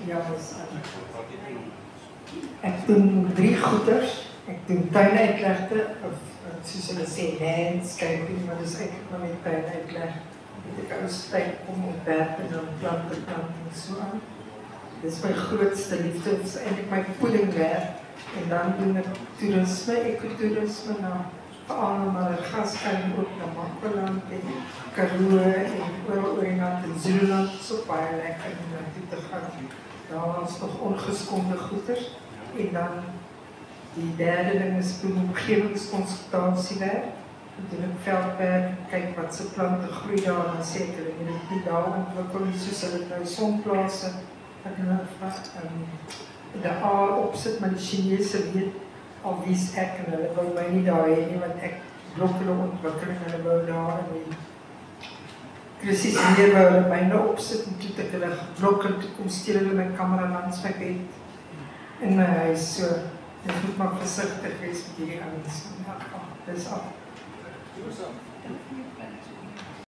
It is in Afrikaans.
Ja, is ek doen 3 goeders. Ek doen tuinuitlegte, of soos hulle sê, landscaping, maar dis eintlik maar net tuinuitleg. Ek ou tyd om ontwerp en dan plante en so aan. Dis my grootste liefde, dis eintlik my voedingwerk. En dan doen ek toerisme, ekotourisme na veral na Madagaskar ook na Makwaland en Karoo en oor en Zululand, so baie lekker om naartoe te gaan. Daar was nog ongeskonde goeders. En dan die derde ding is doen omgewingskonsultasiewerk. Doen ek veldwerk, kyk wat se plante groei daar, dan sê ek hulle moet nie daar ontwikkel nie, soos hulle nou sonplase wat hulle de aal opsit, maar die Chinese weet al wie's ek en hulle wou my nie daar hê nie, want ek blok hulle ontwikkeling en hulle wou daar in die krisis meer wou hulle myne opsit en toe het ek hulle geblok en toe kom steel hulle my kamera langs my bed in my huis, so ek moet maar versigtig wees met hierdie ouens. Ja, dis af.